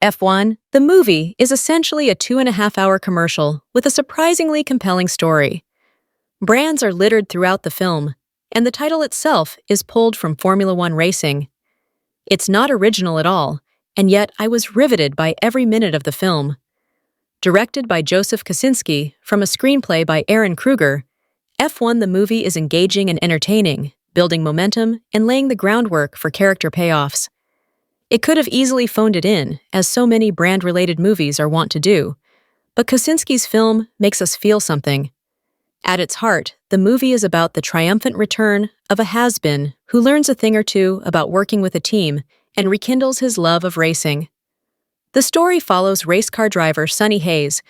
F1, the movie, is essentially a 2.5-hour commercial with a surprisingly compelling story. Brands are littered throughout the film, and the title itself is pulled from Formula One racing. It's not original at all, and yet I was riveted by every minute of the film. Directed by Joseph Kosinski from a screenplay by Aaron Kruger, F1 the movie is engaging and entertaining, building momentum and laying the groundwork for character payoffs. It could have easily phoned it in, as so many brand-related movies are wont to do, but Kosinski's film makes us feel something. At its heart, the movie is about the triumphant return of a has-been who learns a thing or two about working with a team and rekindles his love of racing. The story follows race car driver Sonny Hayes,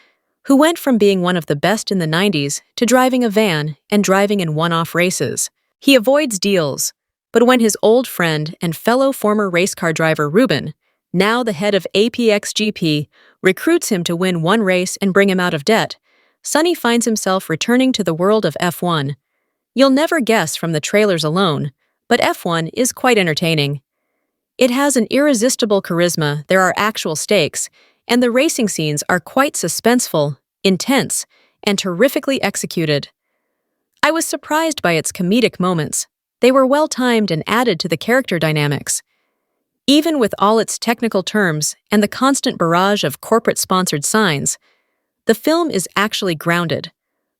who went from being one of the best in the 90s to driving a van and driving in one-off races. He avoids deals, but when his old friend and fellow former race car driver Ruben, now the head of APXGP, recruits him to win one race and bring him out of debt, Sonny finds himself returning to the world of F1. You'll never guess from the trailers alone, but F1 is quite entertaining. It has an irresistible charisma, there are actual stakes, and the racing scenes are quite suspenseful, intense, and terrifically executed. I was surprised by its comedic moments. They were well-timed and added to the character dynamics. Even with all its technical terms and the constant barrage of corporate-sponsored signs, the film is actually grounded,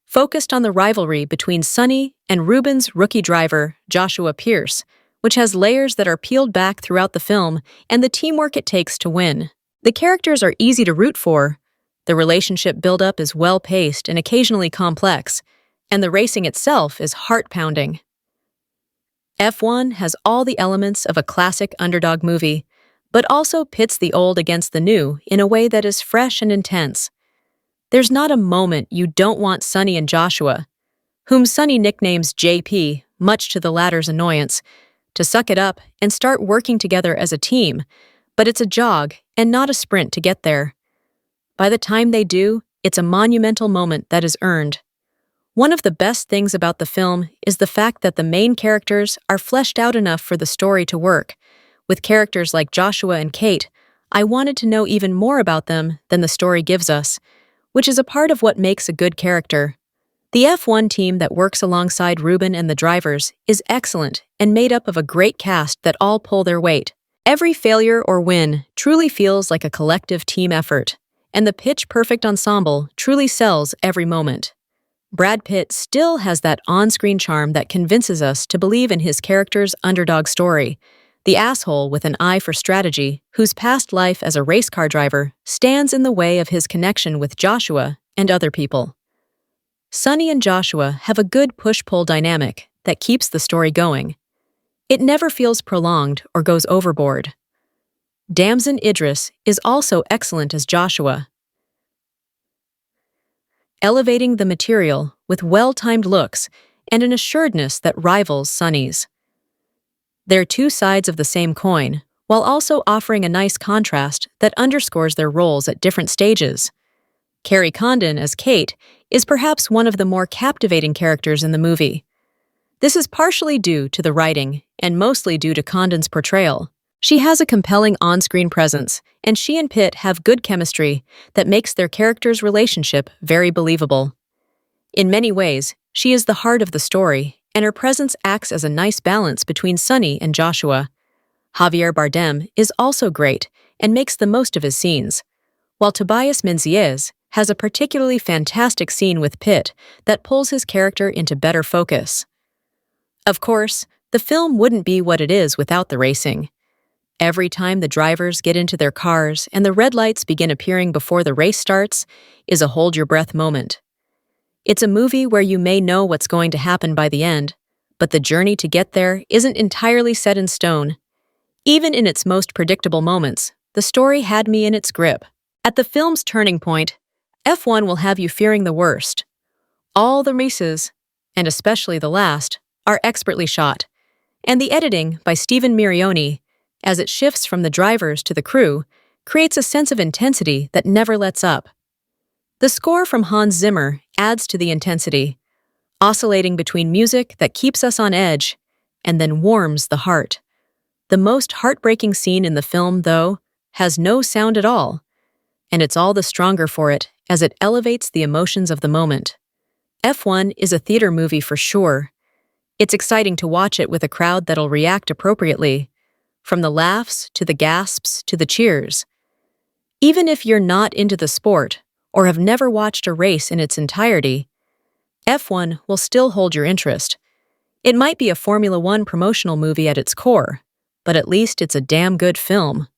focused on the rivalry between Sonny and Ruben's rookie driver, Joshua Pierce, which has layers that are peeled back throughout the film and the teamwork it takes to win. The characters are easy to root for, the relationship build-up is well-paced and occasionally complex, and the racing itself is heart-pounding. F1 has all the elements of a classic underdog movie, but also pits the old against the new in a way that is fresh and intense. There's not a moment you don't want Sonny and Joshua, whom Sonny nicknames JP, much to the latter's annoyance, to suck it up and start working together as a team, but it's a jog and not a sprint to get there. By the time they do, it's a monumental moment that is earned. One of the best things about the film is the fact that the main characters are fleshed out enough for the story to work. With characters like Joshua and Kate, I wanted to know even more about them than the story gives us, which is a part of what makes a good character. The F1 team that works alongside Ruben and the drivers is excellent and made up of a great cast that all pull their weight. Every failure or win truly feels like a collective team effort, and the pitch-perfect ensemble truly sells every moment. Brad Pitt still has that on-screen charm that convinces us to believe in his character's underdog story, the asshole with an eye for strategy whose past life as a race car driver stands in the way of his connection with Joshua and other people. Sonny and Joshua have a good push-pull dynamic that keeps the story going. It never feels prolonged or goes overboard. Damson Idris is also excellent as Joshua, elevating the material with well-timed looks and an assuredness that rivals Sonny's. They're two sides of the same coin, while also offering a nice contrast that underscores their roles at different stages. Carrie Condon as Kate is perhaps one of the more captivating characters in the movie. This is partially due to the writing and mostly due to Condon's portrayal. She has a compelling on-screen presence, and she and Pitt have good chemistry that makes their characters' relationship very believable. In many ways, she is the heart of the story, and her presence acts as a nice balance between Sonny and Joshua. Javier Bardem is also great and makes the most of his scenes, while Tobias Menzies has a particularly fantastic scene with Pitt that pulls his character into better focus. Of course, the film wouldn't be what it is without the racing. Every time the drivers get into their cars and the red lights begin appearing before the race starts is a hold-your-breath moment. It's a movie where you may know what's going to happen by the end, but the journey to get there isn't entirely set in stone. Even in its most predictable moments, the story had me in its grip. At the film's turning point, F1 will have you fearing the worst. All the races, and especially the last, are expertly shot, and the editing by Stephen Mirioni, as it shifts from the drivers to the crew, creates a sense of intensity that never lets up. The score from Hans Zimmer adds to the intensity, oscillating between music that keeps us on edge and then warms the heart. The most heartbreaking scene in the film, though, has no sound at all, and it's all the stronger for it as it elevates the emotions of the moment. F1 is a theater movie for sure. It's exciting to watch it with a crowd that'll react appropriately, from the laughs to the gasps to the cheers. Even if you're not into the sport or have never watched a race in its entirety, F1 will still hold your interest. It might be a Formula One promotional movie at its core, but at least it's a damn good film.